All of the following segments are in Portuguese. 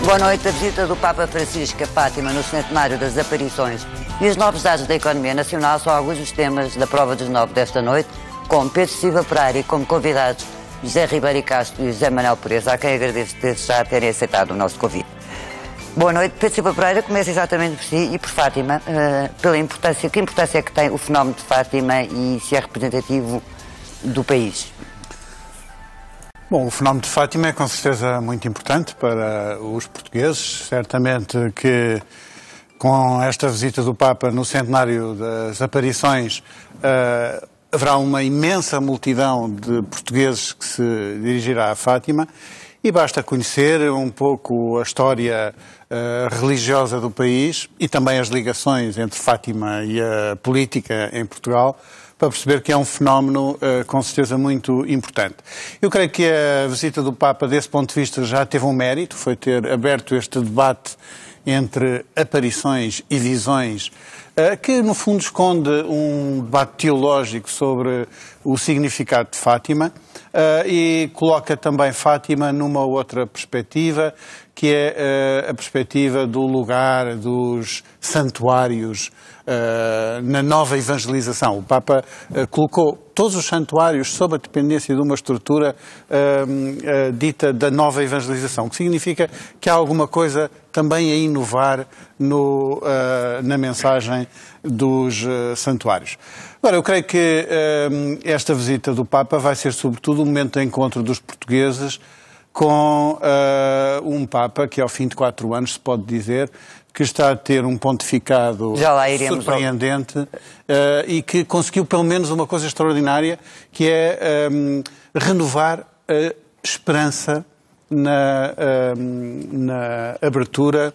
Boa noite. A visita do Papa Francisco a Fátima no centenário das aparições e os novos dados da economia nacional são alguns dos temas da prova dos 9 desta noite, com Pedro Silva Pereira e como convidados José Ribeiro Castro e José Manuel Pureza, a quem agradeço desde já terem aceitado o nosso convite. Boa noite. Pedro Silva Pereira começa exatamente por si e por Fátima, pela importância, que importância é que tem o fenómeno de Fátima e se é representativo do país? Bom, o fenómeno de Fátima é com certeza muito importante para os portugueses. Certamente que com esta visita do Papa no centenário das aparições haverá uma imensa multidão de portugueses que se dirigirá a Fátima e basta conhecer um pouco a história religiosa do país e também as ligações entre Fátima e a política em Portugal para perceber que é um fenómeno com certeza muito importante. Eu creio que a visita do Papa, desse ponto de vista, já teve um mérito, foi ter aberto este debate entre aparições e visões, que no fundo esconde um debate teológico sobre o significado de Fátima e coloca também Fátima numa outra perspectiva, que é a perspectiva do lugar dos santuários na nova evangelização. O Papa colocou todos os santuários sob a dependência de uma estrutura dita da nova evangelização, o que significa que há alguma coisa também a inovar na mensagem dos santuários. Agora, eu creio que esta visita do Papa vai ser sobretudo um momento de encontro dos portugueses com um Papa que ao fim de 4 anos se pode dizer que está a ter um pontificado surpreendente e que conseguiu pelo menos uma coisa extraordinária, que é renovar a esperança na abertura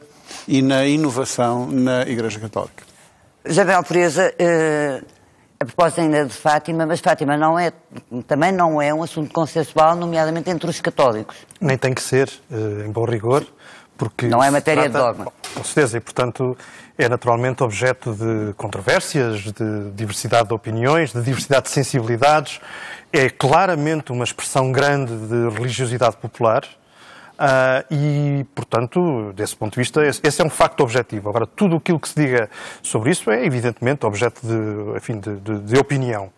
e na inovação na Igreja Católica. José Manuel Pureza, a propósito ainda de Fátima, mas Fátima também não é um assunto consensual, nomeadamente entre os católicos. Nem tem que ser, em bom rigor, porque... Não é matéria de dogma. Com certeza, e portanto é naturalmente objeto de controvérsias, de diversidade de opiniões, de diversidade de sensibilidades. É claramente uma expressão grande de religiosidade popular. E, portanto, desse ponto de vista, esse é um facto objetivo. Agora, tudo aquilo que se diga sobre isso é, evidentemente, objeto de opinião.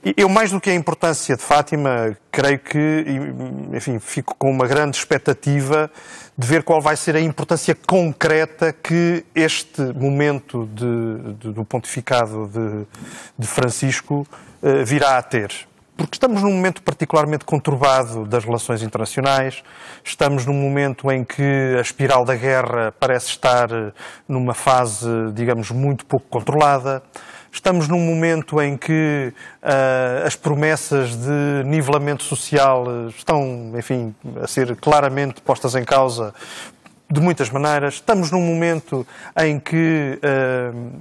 E eu, mais do que a importância de Fátima, creio que, enfim, fico com uma grande expectativa de ver qual vai ser a importância concreta que este momento do pontificado de Francisco virá a ter. Porque estamos num momento particularmente conturbado das relações internacionais, estamos num momento em que a espiral da guerra parece estar numa fase, digamos, muito pouco controlada, estamos num momento em que as promessas de nivelamento social estão, enfim, a ser claramente postas em causa de muitas maneiras. Estamos num momento em que,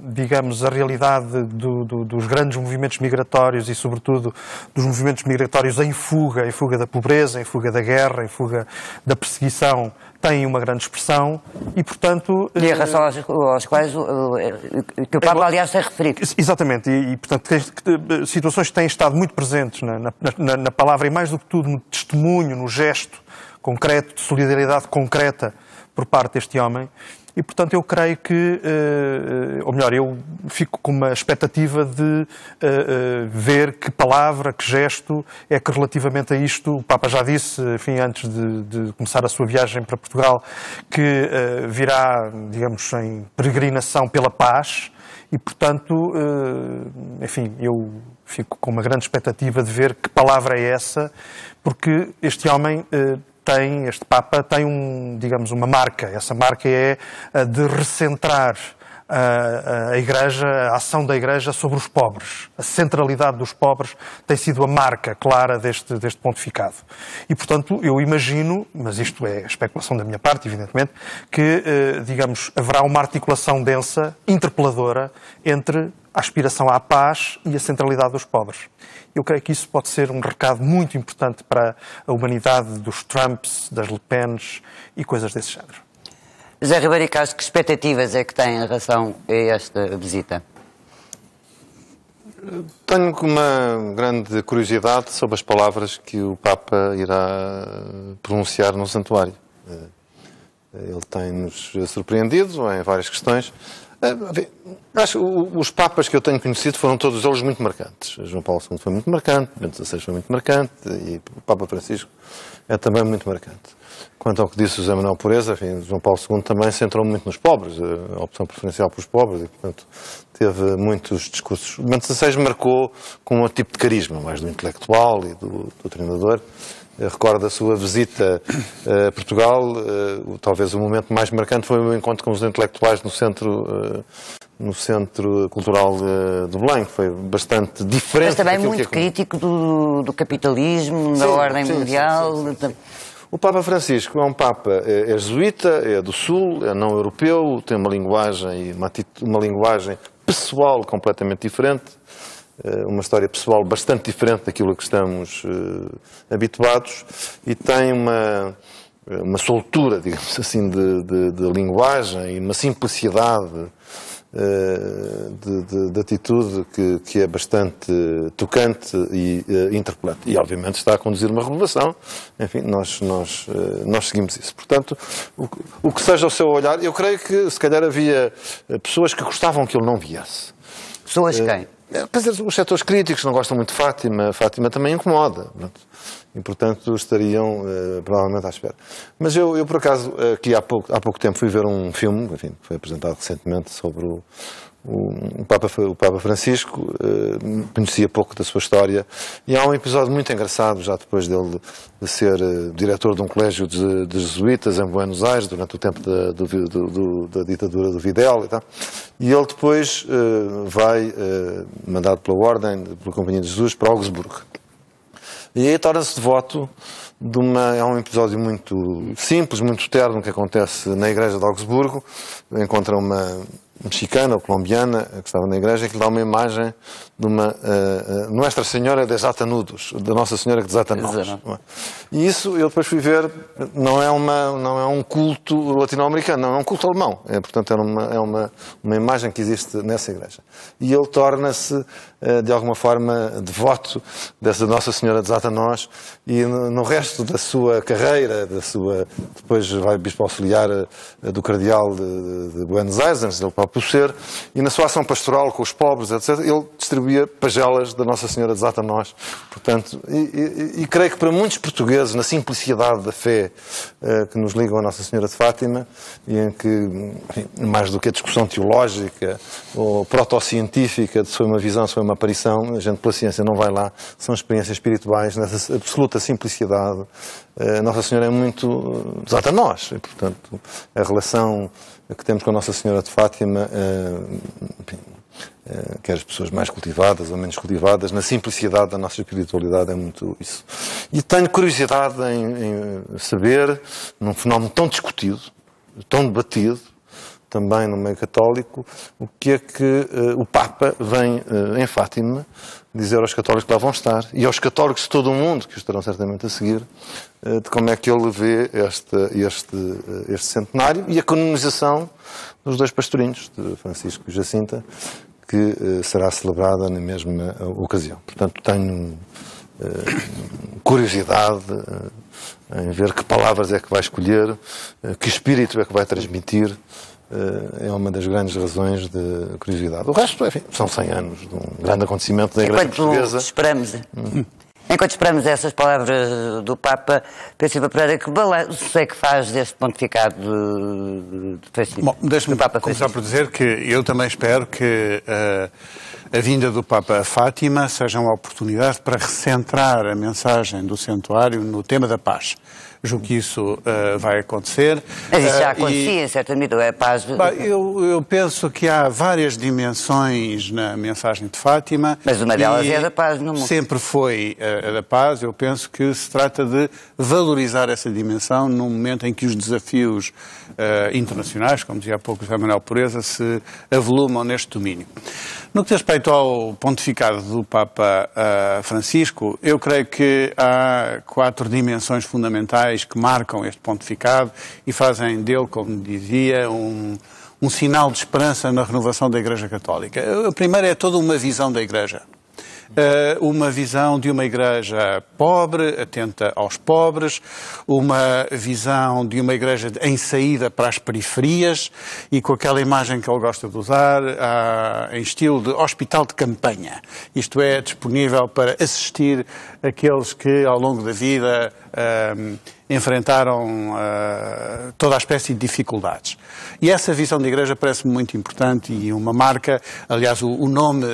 digamos, a realidade dos grandes movimentos migratórios e, sobretudo, dos movimentos migratórios em fuga da pobreza, em fuga da guerra, em fuga da perseguição, tem uma grande expressão e, portanto... E em relação aos quais que o Papa, aliás, tem referido. Exatamente, e portanto, situações que têm estado muito presentes na palavra e, mais do que tudo, no testemunho, no gesto concreto, de solidariedade concreta por parte deste homem, e portanto eu creio que, ou melhor, eu fico com uma expectativa de ver que palavra, que gesto é que relativamente a isto, o Papa já disse, enfim, antes de começar a sua viagem para Portugal, que virá, digamos, em peregrinação pela paz, e portanto, enfim, eu fico com uma grande expectativa de ver que palavra é essa, porque este homem... este Papa tem digamos, uma marca. Essa marca é a de recentrar a Igreja, a ação da Igreja sobre os pobres. A centralidade dos pobres tem sido a marca clara deste pontificado. E, portanto, eu imagino, mas isto é especulação da minha parte, evidentemente, que, digamos, haverá uma articulação densa, interpeladora, entre a aspiração à paz e a centralidade dos pobres. Eu creio que isso pode ser um recado muito importante para a humanidade dos Trumps, das Le Pens e coisas desse género. José Ribeiro Castro, que expectativas é que tem em relação a esta visita? Tenho uma grande curiosidade sobre as palavras que o Papa irá pronunciar no santuário. Ele tem-nos surpreendido em várias questões. Acho que os papas que eu tenho conhecido foram todos eles muito marcantes. João Paulo II foi muito marcante, Bento XVI foi muito marcante e o Papa Francisco é também muito marcante. Quanto ao que disse o José Manuel Pureza, enfim, João Paulo II também centrou muito nos pobres, a opção preferencial para os pobres, e, portanto, teve muitos discursos. O Bento XVI marcou com um tipo de carisma, mais do intelectual e do treinador. Recordo a sua visita a Portugal, talvez o momento mais marcante foi o encontro com os intelectuais no Centro Cultural de Belém, que foi bastante diferente. Mas também muito crítico do capitalismo, da ordem mundial. Sim. O Papa Francisco é um Papa, é jesuíta, é do Sul, é não europeu, tem uma linguagem pessoal completamente diferente, uma história pessoal bastante diferente daquilo a que estamos habituados, e tem uma soltura, digamos assim, de linguagem e uma simplicidade de atitude que é bastante tocante e interpelante. E, obviamente, está a conduzir uma renovação. Enfim, nós seguimos isso. Portanto, o que seja o seu olhar, eu creio que, se calhar, havia pessoas que gostavam que ele não viesse. Pessoas quem? Quer dizer, os setores críticos não gostam muito de Fátima. Fátima também incomoda. E, portanto, estariam provavelmente à espera. Mas eu por acaso, aqui há pouco tempo fui ver um filme, enfim, que foi apresentado recentemente sobre o Papa Francisco, conhecia pouco da sua história, e há um episódio muito engraçado, já depois dele de ser diretor de um colégio de jesuítas em Buenos Aires, durante o tempo da ditadura do Videla e tal. E ele depois vai, mandado pela Ordem, pela Companhia de Jesus, para Augsburgo. E aí torna-se devoto é um episódio muito simples, muito terno, que acontece na igreja de Augsburgo. Encontra uma mexicana ou colombiana que estava na igreja, que lhe dá uma imagem de uma Nuestra Senhora desata nudos, da Nossa Senhora que desata nós. E isso, eu depois fui ver, não é um culto latino-americano, não é um culto alemão. Portanto, é uma imagem que existe nessa igreja. E ele torna-se, de alguma forma, devoto dessa Nossa Senhora desata nós, e no resto da sua carreira, depois vai bispo auxiliar do cardeal de Buenos Aires, antes dele próprio ser, e na sua ação pastoral com os pobres, etc., ele distribuía pagelas da Nossa Senhora desata nós. Portanto, e creio que para muitos portugueses, na simplicidade da fé que nos ligam a Nossa Senhora de Fátima, e em que, enfim, mais do que a discussão teológica ou protocientífica de se foi uma visão, se foi uma aparição, a gente pela ciência não vai lá, são experiências espirituais, nessa absoluta simplicidade. Nossa Senhora é muito desata nós, e, portanto, a relação que temos com a Nossa Senhora de Fátima, enfim, quer as pessoas mais cultivadas ou menos cultivadas, na simplicidade da nossa espiritualidade é muito isso. E tenho curiosidade em saber, num fenómeno tão discutido, tão debatido, também no meio católico, o que é que o Papa vem em Fátima dizer aos católicos que lá vão estar, e aos católicos de todo o mundo, que o estarão certamente a seguir, de como é que ele vê este centenário e a canonização dos dois pastorinhos, de Francisco e Jacinta, que será celebrada na mesma ocasião. Portanto, tenho curiosidade em ver que palavras é que vai escolher, que espírito é que vai transmitir. É uma das grandes razões de curiosidade. O resto, enfim, são 100 anos de um grande acontecimento da Igreja Portuguesa. Enquanto esperamos essas palavras do Papa, Pedro Silva Pereira, que balanço é que faz deste pontificado de Francisco? Bom, deixe-me começar por dizer que eu também espero que a vinda do Papa a Fátima seja uma oportunidade para recentrar a mensagem do Santuário no tema da paz. Julgo que isso vai acontecer. Mas isso já acontecia, em certa medida, é a paz. Eu penso que há várias dimensões na mensagem de Fátima. Mas uma delas é a da paz no mundo. Sempre foi a da paz. Eu penso que se trata de valorizar essa dimensão num momento em que os desafios internacionais, como dizia há pouco o José Manuel Pureza, se avolumam neste domínio. No que diz respeito ao pontificado do Papa Francisco, eu creio que há 4 dimensões fundamentais que marcam este pontificado e fazem dele, como dizia, um sinal de esperança na renovação da Igreja Católica. A primeira é toda uma visão da Igreja. uma visão de uma igreja pobre, atenta aos pobres, uma visão de uma igreja em saída para as periferias e com aquela imagem que ele gosta de usar em estilo de hospital de campanha. Isto é, disponível para assistir aqueles que ao longo da vida enfrentaram toda a espécie de dificuldades. E essa visão de igreja parece-me muito importante e uma marca, aliás, o nome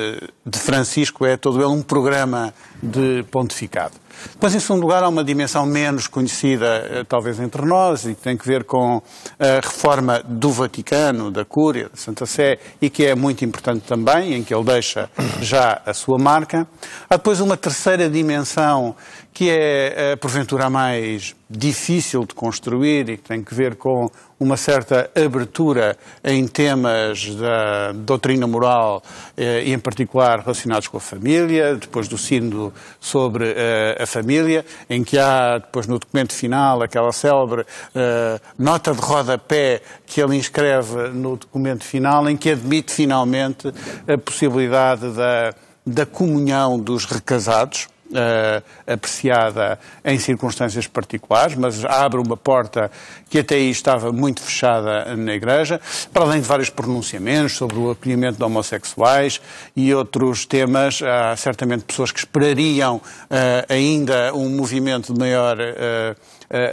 de Francisco é todo ele um programa de pontificado. Depois, em segundo lugar, há uma dimensão menos conhecida, talvez entre nós, e que tem que ver com a reforma do Vaticano, da Cúria, da Santa Sé, e que é muito importante também, em que ele deixa já a sua marca. Há depois uma terceira dimensão, que é, porventura, a mais difícil de construir e que tem que ver com uma certa abertura em temas da doutrina moral e, em particular, relacionados com a família, depois do sínodo sobre a família, em que há, depois no documento final, aquela célebre nota de rodapé que ele inscreve no documento final, em que admite finalmente a possibilidade da comunhão dos recasados, apreciada em circunstâncias particulares, mas abre uma porta que até aí estava muito fechada na Igreja, para além de vários pronunciamentos sobre o acolhimento de homossexuais e outros temas. Há certamente pessoas que esperariam ainda um movimento de maior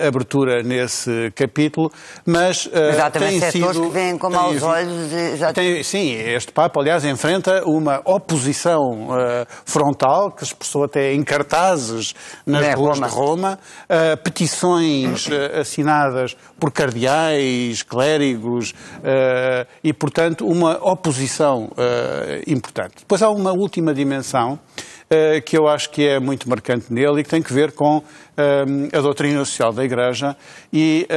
abertura nesse capítulo, mas há também setores que vêm com maus olhos. Sim, este Papa, aliás, enfrenta uma oposição frontal, que se expressou até em cartazes nas ruas de Roma, petições assinadas por cardeais, clérigos e, portanto, uma oposição importante. Depois há uma última dimensão que eu acho que é muito marcante nele e que tem que ver com a doutrina social da Igreja e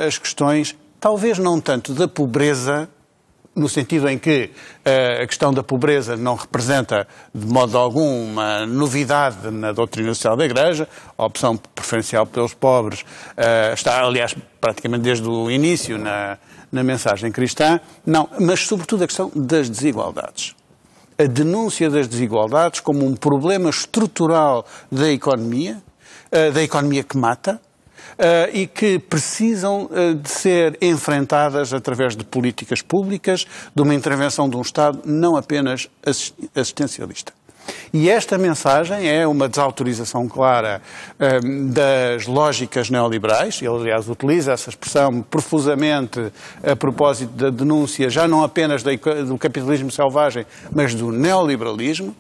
as questões, talvez não tanto da pobreza, no sentido em que a questão da pobreza não representa de modo algum uma novidade na doutrina social da Igreja. A opção preferencial pelos pobres está, aliás, praticamente desde o início na mensagem cristã. Não, mas sobretudo a questão das desigualdades. A denúncia das desigualdades como um problema estrutural da economia que mata, e que precisam de ser enfrentadas através de políticas públicas, de uma intervenção de um Estado não apenas assistencialista. E esta mensagem é uma desautorização clara das lógicas neoliberais. Ele, aliás, utiliza essa expressão profusamente a propósito da denúncia, já não apenas do capitalismo selvagem, mas do neoliberalismo.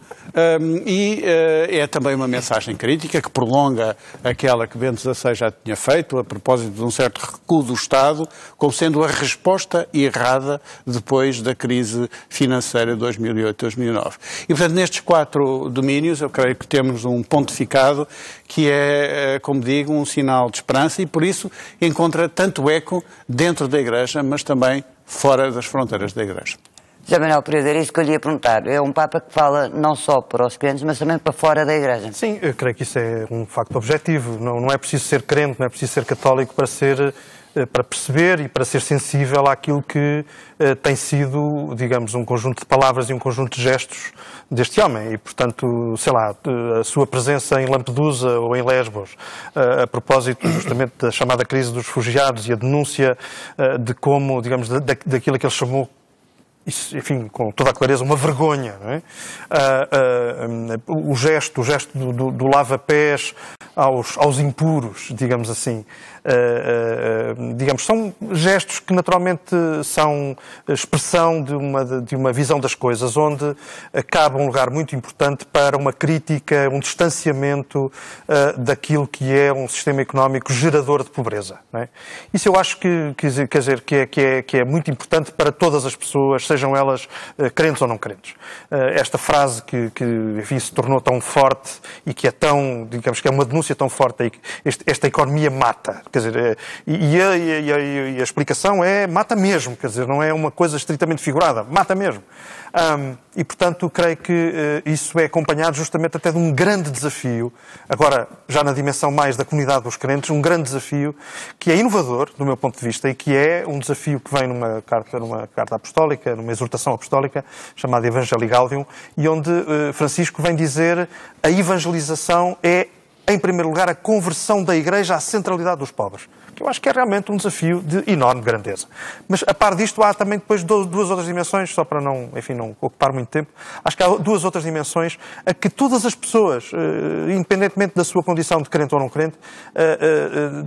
E é também uma mensagem crítica que prolonga aquela que Bento XVI já tinha feito, a propósito de um certo recuo do Estado, como sendo a resposta errada depois da crise financeira de 2008-2009. E, portanto, nestes 4 domínios, eu creio que temos um pontificado que é, como digo, um sinal de esperança e, por isso, encontra tanto eco dentro da Igreja, mas também fora das fronteiras da Igreja. José Manuel Pereira, era isso que eu lhe ia perguntar. É um Papa que fala não só para os crentes, mas também para fora da Igreja. Sim, eu creio que isso é um facto objetivo. Não é preciso ser crente, não é preciso ser católico para perceber e para ser sensível àquilo que tem sido, digamos, um conjunto de palavras e um conjunto de gestos deste homem. E, portanto, sei lá, a sua presença em Lampedusa ou em Lesbos, a propósito justamente da chamada crise dos refugiados e a denúncia de como, digamos, daquilo que ele chamou, enfim, com toda a clareza, uma vergonha, não é? O gesto do lava-pés aos impuros, digamos assim. Digamos, são gestos que naturalmente são expressão de uma visão das coisas, onde cabe um lugar muito importante para uma crítica, um distanciamento daquilo que é um sistema económico gerador de pobreza. Não é? Isso eu acho que é muito importante para todas as pessoas, sejam elas crentes ou não crentes. Esta frase que enfim, se tornou tão forte e que é tão, digamos, que é uma denúncia tão forte, esta economia mata. Quer dizer, e a explicação é mata mesmo, quer dizer, não é uma coisa estritamente figurada, mata mesmo. E, portanto, creio que isso é acompanhado justamente até de um grande desafio, agora já na dimensão mais da comunidade dos crentes, um grande desafio que é inovador, do meu ponto de vista, e que é um desafio que vem numa carta apostólica, numa exortação apostólica, chamada Evangelii Gaudium, e onde Francisco vem dizer a evangelização é, em primeiro lugar, a conversão da Igreja à centralidade dos pobres. Que eu acho que é realmente um desafio de enorme grandeza. Mas, a par disto, há também depois duas outras dimensões, só para não ocupar muito tempo, acho que há duas outras dimensões a que todas as pessoas, independentemente da sua condição de crente ou não crente,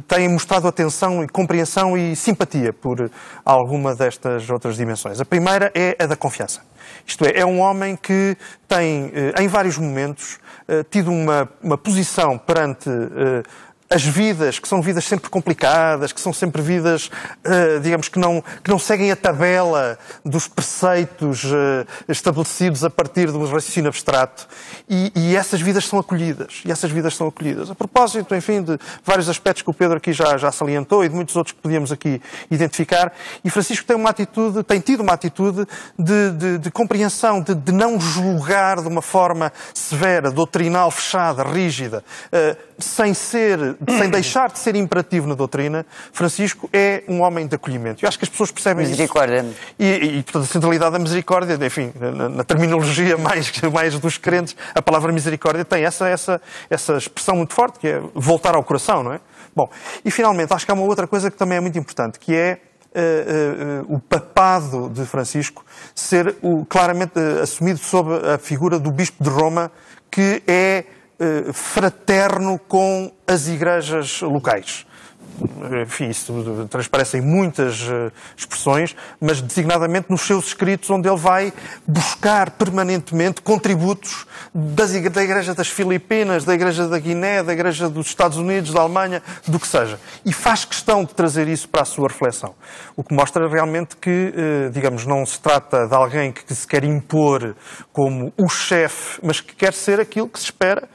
têm mostrado atenção e compreensão e simpatia por alguma destas outras dimensões. A primeira é a da confiança. Isto é um homem que tem, em vários momentos, tido uma posição perante as vidas, que são vidas sempre complicadas, que são sempre vidas, digamos, que não seguem a tabela dos preceitos estabelecidos a partir de um raciocínio abstrato. E essas vidas são acolhidas. A propósito, enfim, de vários aspectos que o Pedro aqui já salientou e de muitos outros que podíamos aqui identificar. E Francisco tem tido uma atitude de compreensão, de não julgar de uma forma severa, doutrinal, fechada, rígida, sem deixar de ser imperativo na doutrina. Francisco é um homem de acolhimento. Eu acho que as pessoas percebem misericórdia. Isso. E, portanto, a centralidade da misericórdia, enfim, na terminologia mais dos crentes, a palavra misericórdia tem essa expressão muito forte, que é voltar ao coração, não é? Bom, e finalmente, acho que há uma outra coisa que também é muito importante, que é o papado de Francisco ser claramente assumido sob a figura do Bispo de Roma, que é fraterno com as igrejas locais. Enfim, isso transparece em muitas expressões, mas designadamente nos seus escritos, onde ele vai buscar permanentemente contributos da Igreja das Filipinas, da Igreja da Guiné, da Igreja dos Estados Unidos, da Alemanha, do que seja. E faz questão de trazer isso para a sua reflexão. O que mostra realmente que, digamos, não se trata de alguém que se quer impor como o chefe, mas que quer ser aquilo que se espera,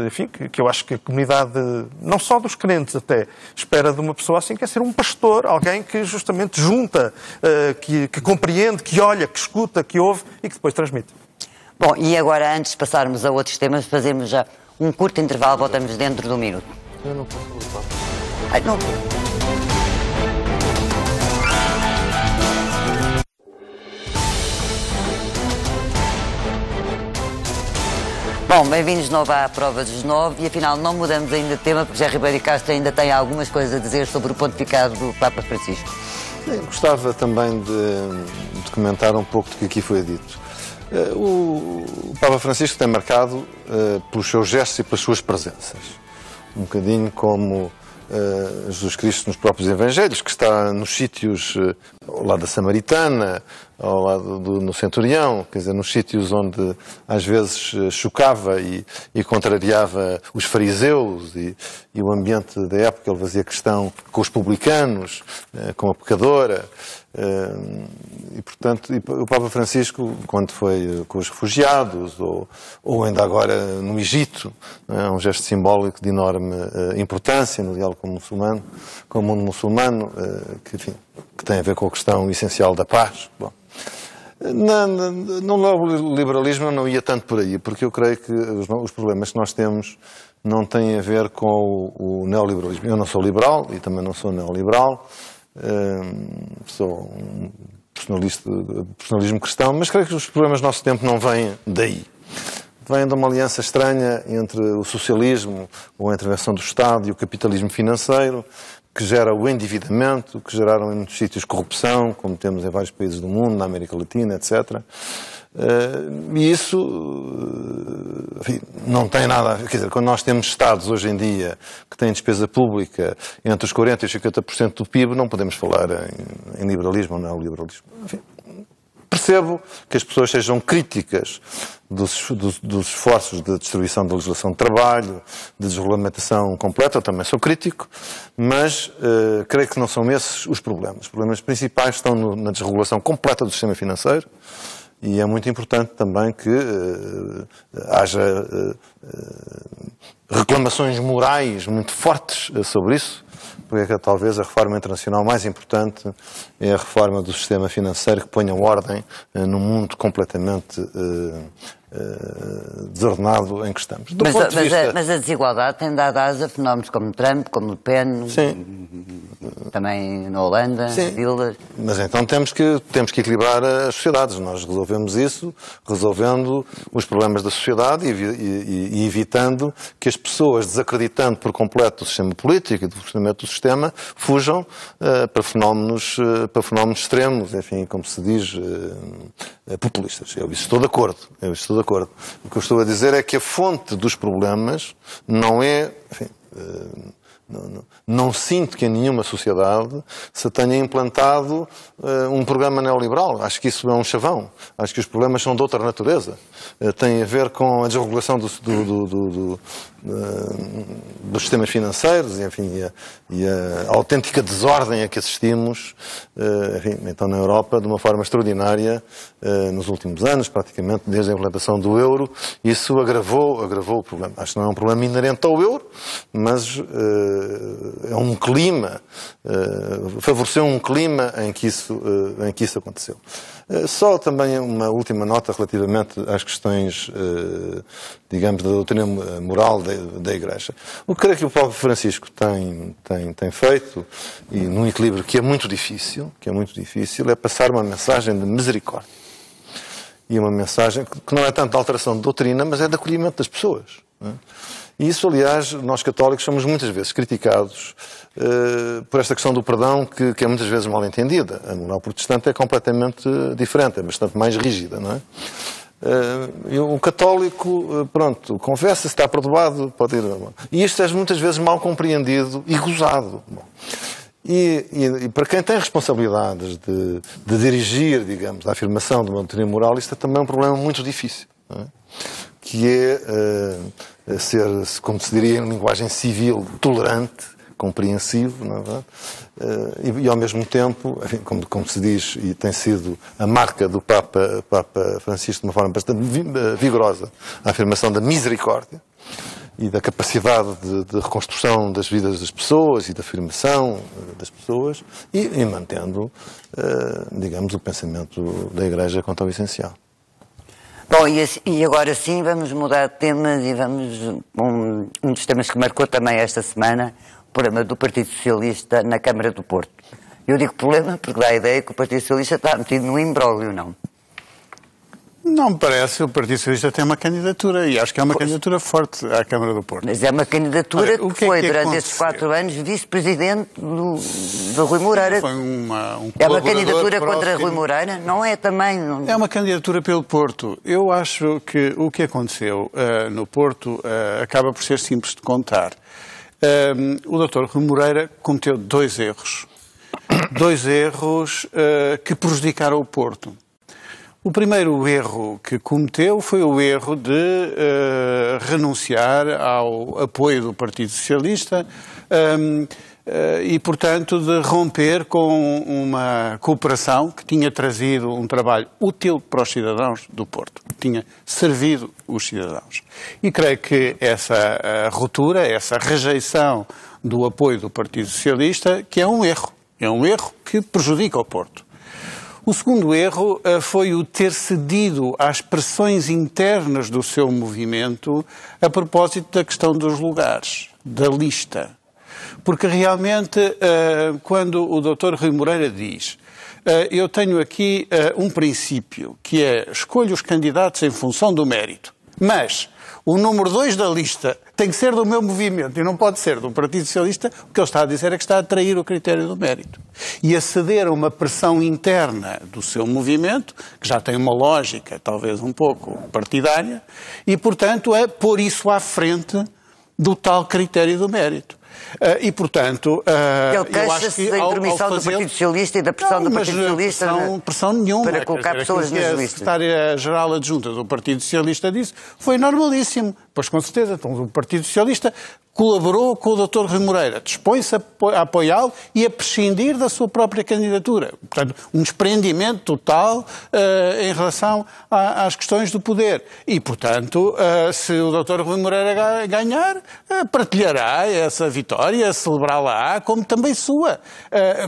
enfim, que eu acho que a comunidade, não só dos crentes até, espera de uma pessoa assim, que é ser um pastor, alguém que justamente junta, que compreende, que olha, que escuta, que ouve e que depois transmite. Bom, e agora, antes de passarmos a outros temas, fazemos já um curto intervalo, voltamos dentro de um minuto. Eu não posso lutar. Ai, não. Bom, bem-vindos de novo à Prova dos 9 e afinal não mudamos ainda de tema porque José Ribeiro Castro ainda tem algumas coisas a dizer sobre o pontificado do Papa Francisco. Sim, gostava também de comentar um pouco do que aqui foi dito. O Papa Francisco tem marcado pelos seus gestos e pelas suas presenças. Um bocadinho como Jesus Cristo nos próprios Evangelhos, que está nos sítios ao lado da Samaritana, ao lado no Centurião, quer dizer, nos sítios onde às vezes chocava e contrariava os fariseus e o ambiente da época. Ele fazia questão com os publicanos, com a pecadora. E, portanto, o Papa Francisco, quando foi com os refugiados, ou ainda agora no Egito, é um gesto simbólico de enorme importância no diálogo com o mundo muçulmano, que tem a ver com a questão essencial da paz. Bom, no liberalismo eu não ia tanto por aí, porque eu creio que os problemas que nós temos não têm a ver com o neoliberalismo. Eu não sou liberal e também não sou neoliberal. Sou um personalismo cristão, mas creio que os problemas do nosso tempo não vêm daí. Vêm de uma aliança estranha entre o socialismo, ou a intervenção do Estado, e o capitalismo financeiro, que gera o endividamento, que geraram em muitos sítios corrupção, como temos em vários países do mundo, na América Latina, etc. E isso, enfim, não tem nada a ver. Quer dizer, quando nós temos Estados hoje em dia que têm despesa pública entre os 40% e os 50% do PIB, não podemos falar em liberalismo ou neoliberalismo. Enfim, percebo que as pessoas sejam críticas dos esforços de distribuição da legislação de trabalho, de desregulamentação completa. Eu também sou crítico, mas creio que não são esses os problemas. Os problemas principais estão na desregulação completa do sistema financeiro. E é muito importante também que haja reclamações morais muito fortes sobre isso, porque talvez a reforma internacional mais importante é a reforma do sistema financeiro que ponha ordem num mundo completamente desordenado em que estamos. Mas a desigualdade tem dado asa a fenómenos como Trump, como Le Pen, também na Holanda, Wilders. Mas então temos que equilibrar as sociedades. Nós resolvemos isso resolvendo os problemas da sociedade e evitando que as pessoas, desacreditando por completo do sistema político e do funcionamento do sistema, fujam para fenómenos extremos, enfim, como se diz, populistas. Eu estou de acordo. O que eu estou a dizer é que a fonte dos problemas não é... Enfim, não sinto que em nenhuma sociedade se tenha implantado um programa neoliberal. Acho que isso é um chavão. Acho que os problemas são de outra natureza. Tem a ver com a desregulação dos sistemas financeiros, enfim, e a autêntica desordem a que assistimos, enfim, então na Europa, de uma forma extraordinária, nos últimos anos, praticamente desde a implantação do euro. Isso agravou o problema. Acho que não é um problema inerente ao euro, mas é um clima, favoreceu um clima em que isso aconteceu. Só também uma última nota relativamente às questões, digamos, da doutrina moral da Igreja. O que creio que o Papa Francisco tem feito, e num equilíbrio que é muito difícil, é passar uma mensagem de misericórdia. E uma mensagem que não é tanto de alteração de doutrina, mas é de acolhimento das pessoas. Não é? E isso, aliás, nós católicos somos muitas vezes criticados por esta questão do perdão, que é muitas vezes mal entendida. A moral protestante é completamente diferente, é bastante mais rígida, não é? O católico, pronto, confessa, se está perdoado, pode ir... E isto é muitas vezes mal compreendido e gozado. Bom. E para quem tem responsabilidades de dirigir, digamos, a afirmação de uma doutrina moral, isto é também um problema muito difícil, não é? Que é ser, como se diria em linguagem civil, tolerante, compreensivo, não é verdade? E ao mesmo tempo, enfim, como se diz, e tem sido a marca do Papa Francisco de uma forma bastante vigorosa, a afirmação da misericórdia e da capacidade de reconstrução das vidas das pessoas e da afirmação das pessoas e mantendo, digamos, o pensamento da Igreja quanto ao essencial. Bom, e agora sim vamos mudar de temas e vamos... Um dos temas que marcou também esta semana, o problema do Partido Socialista na Câmara do Porto. Eu digo problema porque dá a ideia que o Partido Socialista está metido no imbróglio, não? Não me parece. O Partido Socialista tem uma candidatura e acho que é uma candidatura forte à Câmara do Porto. Mas é uma candidatura que foi, durante estes 4 anos, vice-presidente do Rui Moreira. Foi um é uma candidatura contra Rui Moreira? Não é também? Não... É uma candidatura pelo Porto. Eu acho que o que aconteceu no Porto acaba por ser simples de contar. O Dr. Rui Moreira cometeu 2 erros. 2 erros que prejudicaram o Porto. O primeiro erro que cometeu foi o erro de renunciar ao apoio do Partido Socialista e, portanto, de romper com uma cooperação que tinha trazido um trabalho útil para os cidadãos do Porto, que tinha servido os cidadãos. E creio que essa ruptura, essa rejeição do apoio do Partido Socialista, que é um erro que prejudica o Porto. O segundo erro foi o ter cedido às pressões internas do seu movimento a propósito da questão dos lugares, da lista. Porque realmente, quando o Dr. Rui Moreira diz eu tenho aqui um princípio, que é escolho os candidatos em função do mérito, mas o número 2 da lista tem que ser do meu movimento e não pode ser do Partido Socialista, o que ele está a dizer é que está a trair o critério do mérito. E a ceder a uma pressão interna do seu movimento, que já tem uma lógica talvez um pouco partidária, e, portanto, a pôr isso à frente do tal critério do mérito. E, portanto, ele queixa-se da intromissão do Partido Socialista e da pressão do Partido Socialista pressão nenhuma, para colocar pessoas nas listas. A secretária-geral adjunta do Partido Socialista disse foi normalíssimo. Pois com certeza, então o Partido Socialista colaborou com o Dr. Rui Moreira, dispõe-se a apoiá-lo e a prescindir da sua própria candidatura. Portanto, um desprendimento total em relação às questões do poder. E, portanto, se o Dr. Rui Moreira ganhar, partilhará essa vitória, celebrá-la como também sua.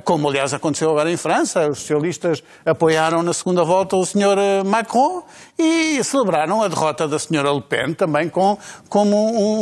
Como, aliás, aconteceu agora em França. Os socialistas apoiaram na segunda volta o Sr. Macron e celebraram a derrota da Sra. Le Pen também como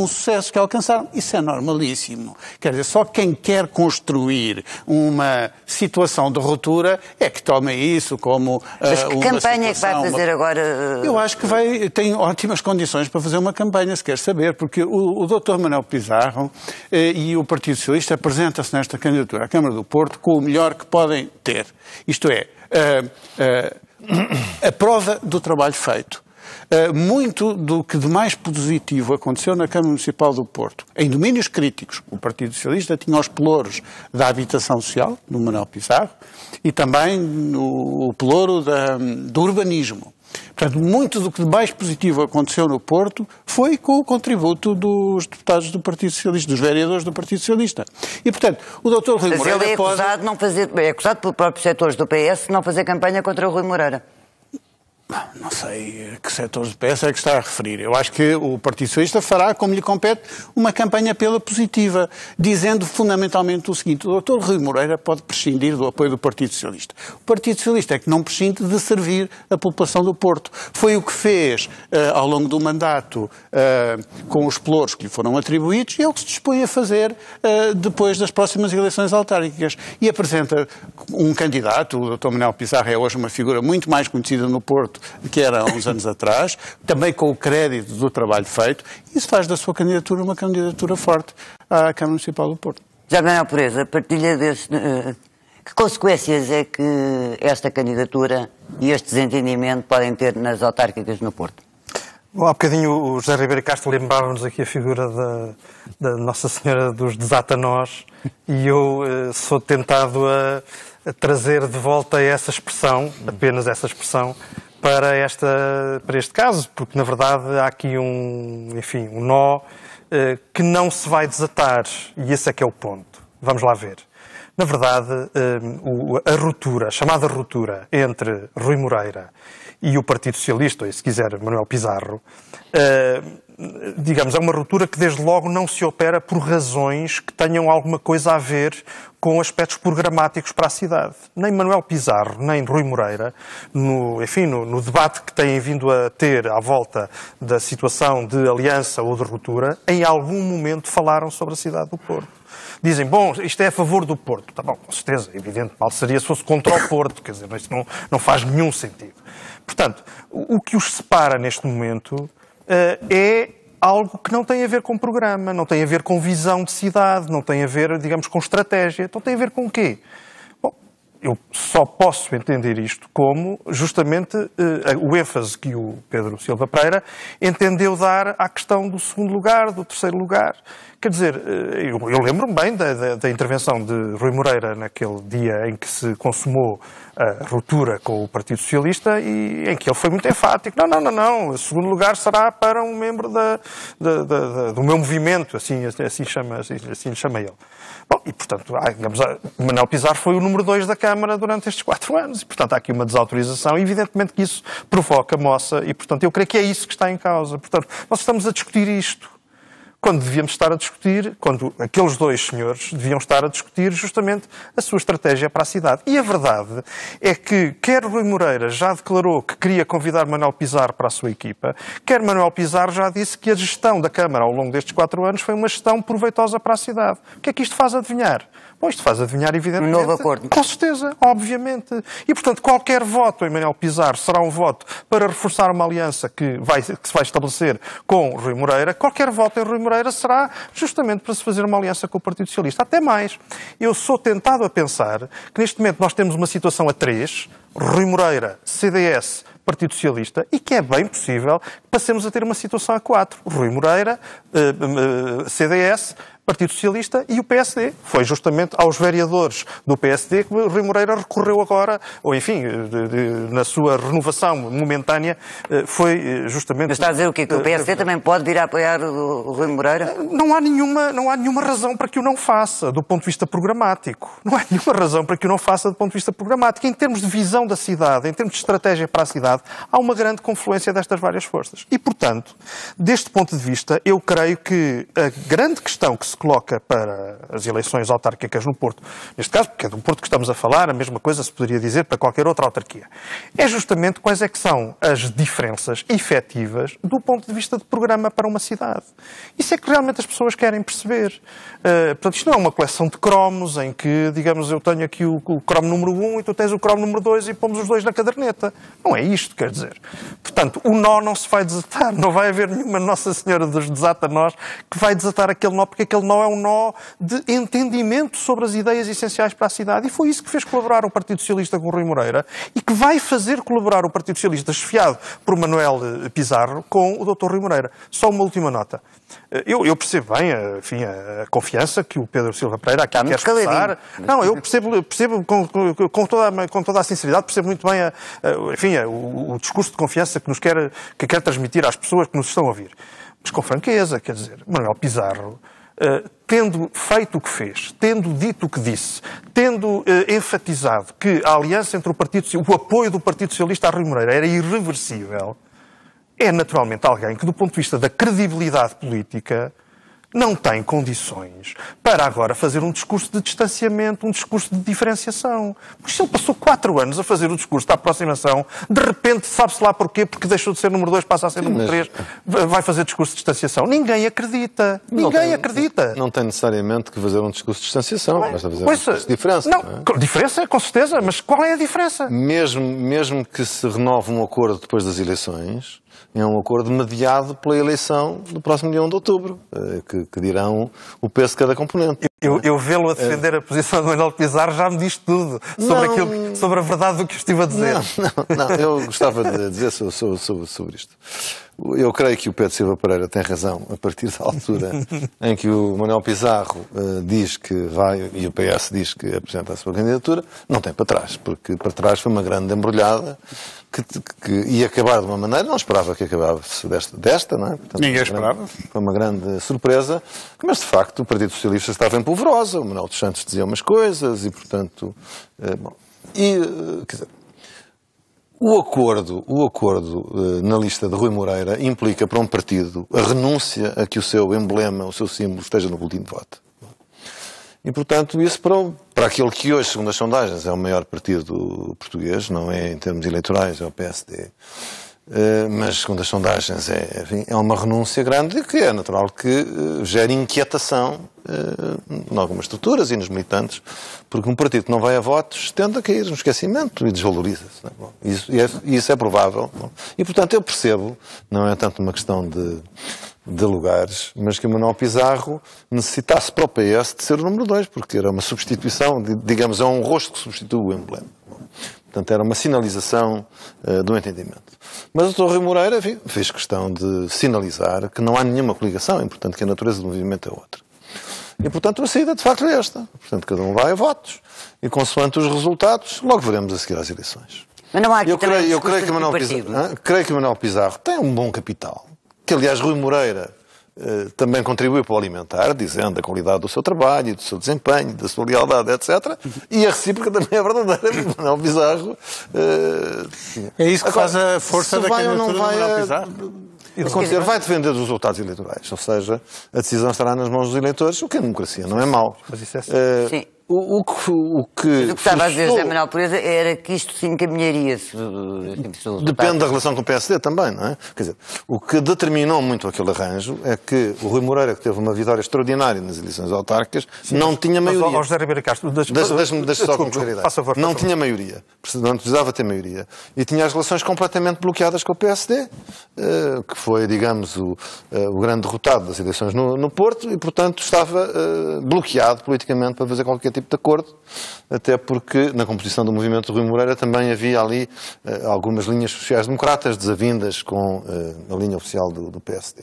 um sucesso que alcançaram. Isso é normalíssimo. Quer dizer, só quem quer construir uma situação de ruptura é que tome isso como Mas que campanha é que vai fazer agora? Eu acho que tem ótimas condições para fazer uma campanha, se quer saber, porque o Dr. Manuel Pizarro e o Partido Socialista apresentam-se nesta candidatura à Câmara do Porto com o melhor que podem ter. Isto é, a prova do trabalho feito. Muito do que de mais positivo aconteceu na Câmara Municipal do Porto, em domínios críticos. O Partido Socialista tinha os pelouros da habitação social, do Manuel Pizarro, e também o pelouro do urbanismo. Portanto, muito do que de mais positivo aconteceu no Porto foi com o contributo dos deputados do Partido Socialista, dos vereadores do Partido Socialista. E, portanto, o Dr. Rui Moreira ele é acusado pelos próprios setores do PS de não fazer campanha contra o Rui Moreira. Não sei que setores do PS é que está a referir. Eu acho que o Partido Socialista fará, como lhe compete, uma campanha pela positiva, dizendo fundamentalmente o seguinte: o Dr. Rui Moreira pode prescindir do apoio do Partido Socialista. O Partido Socialista é que não prescinde de servir a população do Porto. Foi o que fez ao longo do mandato com os pelouros que lhe foram atribuídos e é o que se dispõe a fazer depois das próximas eleições autárquicas. E apresenta um candidato, o Dr. Manuel Pizarro é hoje uma figura muito mais conhecida no Porto do que era há uns anos atrás, também com o crédito do trabalho feito. Isso faz da sua candidatura uma candidatura forte à Câmara Municipal do Porto. Já Manuel Pureza, partilha desse... Que consequências é que esta candidatura e este desentendimento podem ter nas autárquicas no Porto? Bom, há bocadinho o José Ribeiro Castro lembrava-nos aqui a figura da Nossa Senhora dos Desatanós e eu sou tentado a trazer de volta essa expressão, apenas essa expressão, para este caso, porque na verdade há aqui um nó que não se vai desatar, e esse é que é o ponto. Vamos lá ver. Na verdade, a chamada ruptura entre Rui Moreira e o Partido Socialista, ou se quiser Manuel Pizarro, digamos, é uma ruptura que desde logo não se opera por razões que tenham alguma coisa a ver com aspectos programáticos para a cidade. Nem Manuel Pizarro, nem Rui Moreira, no debate que têm vindo a ter à volta da situação de aliança ou de ruptura, em algum momento falaram sobre a cidade do Porto. Dizem, bom, isto é a favor do Porto. Tá bom, com certeza, evidente, mal seria se fosse contra o Porto, quer dizer, isso não faz nenhum sentido. Portanto, o que os separa neste momento é algo que não tem a ver com programa, não tem a ver com visão de cidade, não tem a ver, digamos, com estratégia. Então tem a ver com o quê? Bom, eu só posso entender isto como, justamente, o ênfase que o Pedro Silva Pereira entendeu dar à questão do segundo lugar, do terceiro lugar. Quer dizer, eu lembro-me bem da intervenção de Rui Moreira naquele dia em que se consumou a ruptura com o Partido Socialista e em que ele foi muito enfático. Não, o segundo lugar será para um membro do meu movimento, assim lhe chama ele. Bom, e portanto, digamos, Manuel Pizarro foi o número 2 da Câmara durante estes 4 anos e portanto há aqui uma desautorização e evidentemente que isso provoca moça e portanto eu creio que é isso que está em causa. Portanto, nós estamos a discutir isto. Quando devíamos estar a discutir, quando aqueles dois senhores deviam estar a discutir justamente a sua estratégia para a cidade. E a verdade é que quer Rui Moreira já declarou que queria convidar Manuel Pizarro para a sua equipa, quer Manuel Pizarro já disse que a gestão da Câmara ao longo destes 4 anos foi uma gestão proveitosa para a cidade. O que é que isto faz adivinhar? Bom, isto faz adivinhar, evidentemente... Um novo acordo. Com certeza, obviamente. E, portanto, qualquer voto em Manuel Pizarro será um voto para reforçar uma aliança que se vai estabelecer com Rui Moreira. Qualquer voto em Rui Moreira será justamente para se fazer uma aliança com o Partido Socialista. Até mais. Eu sou tentado a pensar que, neste momento, nós temos uma situação a 3, Rui Moreira, CDS, Partido Socialista, e que é bem possível que passemos a ter uma situação a 4. Rui Moreira, CDS, Partido Socialista e o PSD. Foi justamente aos vereadores do PSD que o Rui Moreira recorreu agora, ou enfim, na sua renovação momentânea, foi justamente... Mas está a dizer o quê? Que o PSD também pode vir a apoiar o Rui Moreira? Não há nenhuma razão para que o não faça, do ponto de vista programático. Não há nenhuma razão para que o não faça, do ponto de vista programático. Em termos de visão da cidade, em termos de estratégia para a cidade, há uma grande confluência destas várias forças. E, portanto, deste ponto de vista, eu creio que a grande questão que se coloca para as eleições autárquicas no Porto, neste caso, porque é do Porto que estamos a falar, a mesma coisa se poderia dizer para qualquer outra autarquia, é justamente quais é que são as diferenças efetivas do ponto de vista de programa para uma cidade. Isso é que realmente as pessoas querem perceber. Portanto, isto não é uma coleção de cromos em que, digamos, eu tenho aqui o cromo número 1 e tu tens o cromo número 2 e pomos os dois na caderneta. Não é isto, quer dizer. Portanto, o nó não se vai desatar. Não vai haver nenhuma Nossa Senhora dos desata-nós que vai desatar aquele nó, porque aquele nó é um nó de entendimento sobre as ideias essenciais para a cidade. E foi isso que fez colaborar o Partido Socialista com o Rui Moreira e que vai fazer colaborar o Partido Socialista, chefiado por Manuel Pizarro, com o Dr. Rui Moreira. Só uma última nota. Eu percebo bem, enfim, a confiança que o Pedro Silva Pereira aqui quer expressar. Não, eu percebo com toda a sinceridade, percebo muito bem o discurso de confiança que quer transmitir às pessoas que nos estão a ouvir. Mas com franqueza, quer dizer, Manuel Pizarro, tendo feito o que fez, tendo dito o que disse, tendo enfatizado que a aliança entre o apoio do Partido Socialista a Rui Moreira era irreversível, é naturalmente alguém que, do ponto de vista da credibilidade política, não tem condições para agora fazer um discurso de distanciamento, um discurso de diferenciação. Porque se ele passou 4 anos a fazer o discurso da aproximação, de repente, sabe-se lá porquê, porque deixou de ser número 2, passa a ser número 3, vai fazer discurso de distanciação. Ninguém acredita. Ninguém acredita. Não tem necessariamente que fazer um discurso de distanciação, basta fazer um discurso de diferença. Não, diferença, com certeza, mas qual é a diferença? Mesmo que se renove um acordo depois das eleições, é um acordo mediado pela eleição do próximo dia 1 de outubro, que dirão o peso de cada componente. Eu vê-lo a defender a posição do Manuel Pizarro já me diz tudo sobre a verdade do que eu estive a dizer. Não, eu gostava de dizer sobre isto. Eu creio que o Pedro Silva Pereira tem razão a partir da altura em que o Manuel Pizarro diz que vai, e o PS diz que apresenta a sua candidatura, não tem para trás, porque para trás foi uma grande embrulhada que ia acabar de uma maneira, não esperava que acabasse desta, não é? Portanto, ninguém esperava. Foi uma grande surpresa, mas de facto o Partido Socialista estava em polvorosa, o Manuel dos Santos dizia umas coisas e, portanto, quer dizer, o acordo na lista de Rui Moreira implica para um partido a renúncia a que o seu emblema, o seu símbolo esteja no boletim de voto. E, portanto, isso para aquele que hoje, segundo as sondagens, é o maior partido português, não é em termos eleitorais, é o PSD, mas, segundo as sondagens, é uma renúncia grande e que é natural que gere inquietação em algumas estruturas e nos militantes, porque um partido que não vai a votos tende a cair no esquecimento e desvaloriza-se. Não é? Bom, isso é provável. Bom. E, portanto, eu percebo, não é tanto uma questão de lugares, mas que o Manuel Pizarro necessitasse para o PS de ser o número 2, porque era uma substituição, digamos, é um rosto que substitui o emblema. Portanto, era uma sinalização do entendimento. Mas o Dr. Rui Moreira, enfim, fez questão de sinalizar que não há nenhuma coligação, é importante que a natureza do movimento é outra. E, portanto, a saída, de facto, é esta. Portanto, cada um vai a votos e, consoante os resultados, logo veremos a seguir às eleições. Mas não há aqui eu creio que o Manuel Pizarro tem um bom capital, que, aliás, Rui Moreira também contribuiu para o alimentar, dizendo a qualidade do seu trabalho, do seu desempenho, da sua lealdade, etc. E a recíproca também é verdadeira. O Manuel Pizarro... É isso que faz a força da candidatura do Manuel Pizarro? Vai defender os resultados eleitorais, ou seja, a decisão estará nas mãos dos eleitores, o que é democracia, não é mau. Mas isso é sim. O que estava a dizer, José Manuel Pureza, era que isto se encaminharia. Depende da relação com o PSD também, não é? Quer dizer, o que determinou muito aquele arranjo é que o Rui Moreira, que teve uma vitória extraordinária nas eleições autárquicas, não tinha maioria. Mas, José Ribeiro Castro, deixa-me só concluir a ideia. Não tinha maioria, não precisava ter maioria. E tinha as relações completamente bloqueadas com o PSD, que foi, digamos, o grande derrotado das eleições no Porto, e, portanto, estava bloqueado politicamente para fazer qualquer tipo de acordo, até porque na composição do movimento de Rui Moreira também havia ali algumas linhas sociais-democratas desavindas com a linha oficial do PSD.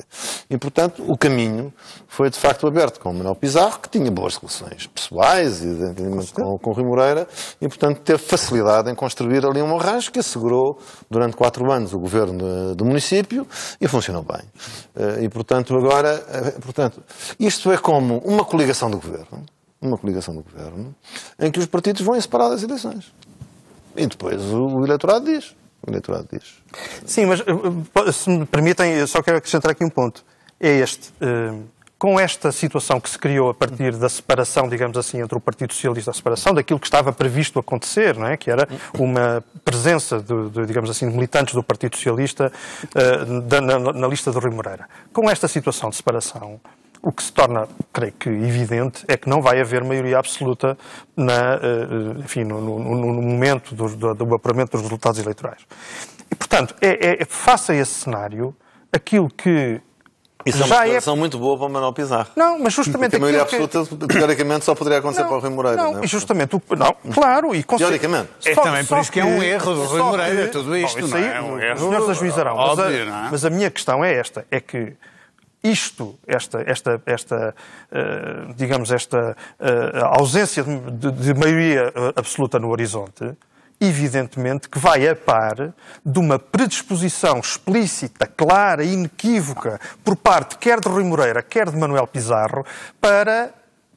E, portanto, o caminho foi de facto aberto com o Manuel Pizarro, que tinha boas relações pessoais e de entendimento com o Rui Moreira, e, portanto, teve facilidade em construir ali um arranjo que assegurou durante 4 anos o governo do município e funcionou bem. E, portanto, agora, isto é como uma coligação do governo, em que os partidos vão em separado as eleições. E depois o eleitorado diz. Sim, mas se me permitem, eu só quero acrescentar aqui um ponto. É este. Com esta situação que se criou a partir da separação, digamos assim, entre o Partido Socialista, a separação daquilo que estava previsto acontecer, não é? Que era uma presença, digamos assim, de militantes do Partido Socialista na lista do Rui Moreira. Com esta situação de separação, o que se torna, creio que, evidente é que não vai haver maioria absoluta no momento do apuramento dos resultados eleitorais. E, portanto, face a esse cenário, aquilo que isso é uma situação muito boa para o Manuel Pizarro. Não, mas justamente porque a maioria absoluta, teoricamente, só poderia acontecer para o Rui Moreira. Não, e justamente... Claro, e... Teoricamente. É também por isso que é um erro do Rui Moreira, tudo isto, não é? Um erro. Os senhores ajuizarão. Óbvio, não é? Mas a minha questão é esta, é que esta ausência de maioria absoluta no horizonte, evidentemente que vai a par de uma predisposição explícita, clara e inequívoca por parte quer de Rui Moreira, quer de Manuel Pizarro, para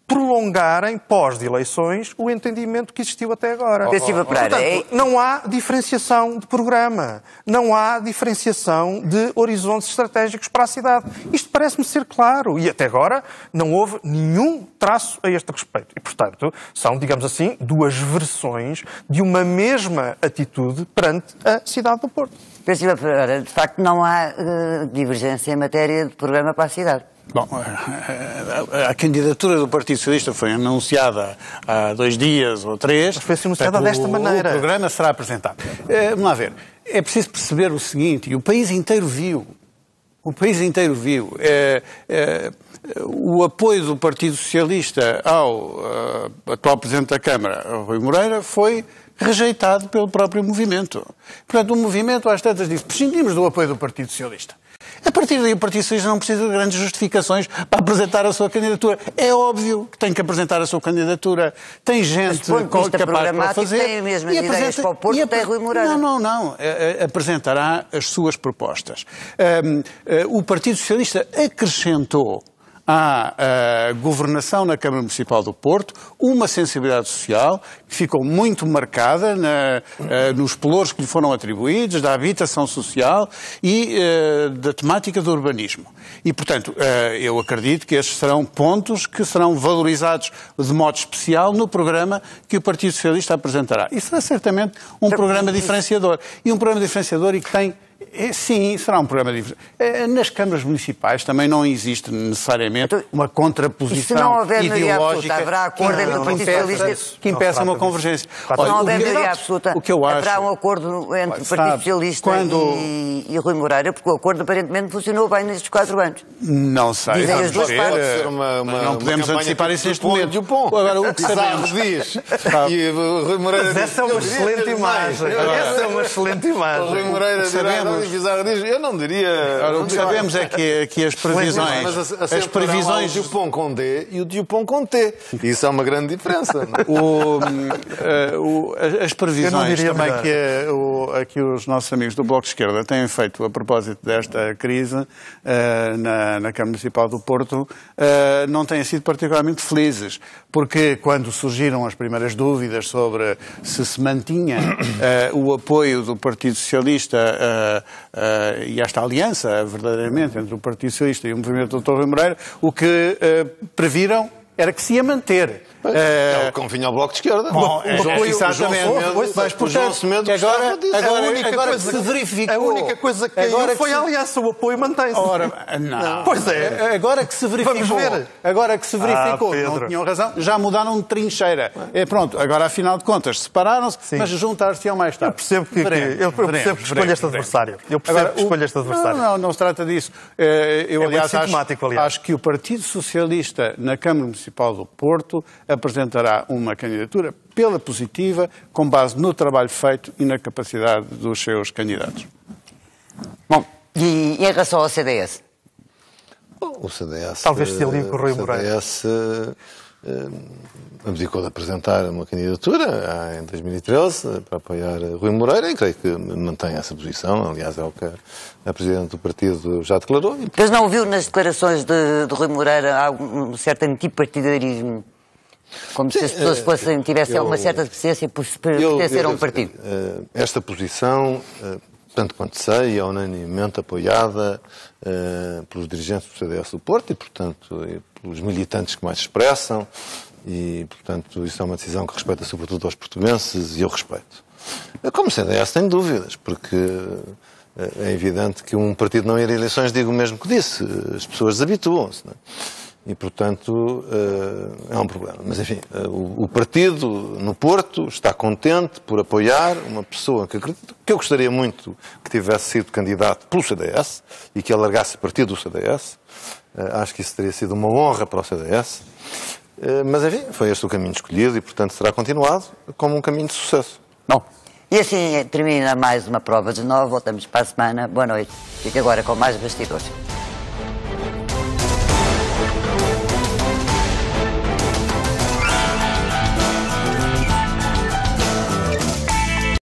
prolongarem, pós-eleições, o entendimento que existiu até agora. Portanto, não há diferenciação de programa, não há diferenciação de horizontes estratégicos para a cidade. Isto parece-me ser claro. E até agora não houve nenhum traço a este respeito. E, portanto, são, digamos assim, 2 versões de uma mesma atitude perante a cidade do Porto. De facto, não há divergência em matéria de programa para a cidade. Bom, a candidatura do Partido Socialista foi anunciada há 2 dias ou 3. Mas foi anunciada desta maneira. O programa será apresentado. Vamos lá ver. É preciso perceber o seguinte, e o país inteiro viu. O apoio do Partido Socialista ao atual Presidente da Câmara, Rui Moreira, foi rejeitado pelo próprio movimento. Portanto, o movimento às tantas disse, prescindimos do apoio do Partido Socialista. A partir daí o Partido Socialista não precisa de grandes justificações para apresentar a sua candidatura. É óbvio que tem que apresentar a sua candidatura. Tem gente capaz para fazer. Tem as mesmas ideias para o Porto, tem Rui Moreira. Não. Apresentará as suas propostas. O Partido Socialista acrescentou à governação na Câmara Municipal do Porto uma sensibilidade social que ficou muito marcada nos pelouros que lhe foram atribuídos, da habitação social e da temática do urbanismo. E, portanto, eu acredito que estes serão pontos que serão valorizados de modo especial no programa que o Partido Socialista apresentará. E será certamente um programa diferenciador. E um programa diferenciador e que tem... Sim, será um programa diferente. Nas câmaras municipais também não existe necessariamente uma contraposição ideológica haverá acordo entre o Partido Socialista que impeça uma convergência. Se não houver maioria absoluta, haverá um acordo entre o Partido Socialista e Rui Moreira, porque o acordo aparentemente funcionou bem nestes 4 anos. Não sei. Dizem as duas partes. Não podemos antecipar isso neste momento. Agora, o que sabemos diz. E Rui Moreira diz. Essa é uma excelente imagem. Essa é uma excelente imagem. Rui Moreira dirá. Eu não diria... O que sabemos é que as previsões... Mas as previsões... O Dupont com D e o Dupont com T. Isso é uma grande diferença. As previsões também que os nossos amigos do Bloco de Esquerda têm feito a propósito desta crise na Câmara Municipal do Porto não têm sido particularmente felizes. Porque quando surgiram as primeiras dúvidas sobre se mantinha o apoio do Partido Socialista e esta aliança, verdadeiramente, entre o Partido Socialista e o movimento do Dr. Rui Moreira, o que previram era que se ia manter. É o que convinha ao Bloco de Esquerda. Bom, exatamente. Mas, portanto, agora que se verificou... A única coisa que caiu foi a aliança, o apoio mantém-se. Não. Pois é. Agora que se verificou, não tinham razão, já mudaram de trincheira. Pronto, agora, afinal de contas, separaram-se, mas juntar-se-ão mais tarde. Eu percebo que escolhe este adversário. Não se trata disso. Eu, aliás, acho que o Partido Socialista na Câmara Municipal Municipal do Porto apresentará uma candidatura pela positiva, com base no trabalho feito e na capacidade dos seus candidatos. Bom, e em relação ao CDS? Bom, o CDS... Talvez se alinhe com o Rui Moreira. O CDS abdicou de apresentar uma candidatura em 2013 para apoiar Rui Moreira e creio que mantém essa posição. Aliás, é o que a Presidente do partido já declarou. Mas não ouviu nas declarações de Rui Moreira um certo antipartidarismo? Como se as pessoas tivessem uma certa deficiência por pertencer a um partido? Esta posição, tanto quanto sei, é unanimemente apoiada pelos dirigentes do CDS do Porto e, portanto, pelos militantes que mais expressam e, portanto, isso é uma decisão que respeita sobretudo aos portugueses e eu respeito. Como CDS tenho dúvidas, porque é evidente que um partido não ir a eleições diga o mesmo que disse, as pessoas desabituam-se, não é? E, portanto, é um problema. Mas, enfim, o partido no Porto está contente por apoiar uma pessoa que acredito, que eu gostaria muito que tivesse sido candidato pelo CDS e que alargasse a partir do CDS. Acho que isso teria sido uma honra para o CDS. Mas, enfim, foi este o caminho escolhido e, portanto, será continuado como um caminho de sucesso. Bom, e assim termina mais uma prova de 9. Voltamos para a semana. Boa noite. Fique agora com mais bastidores.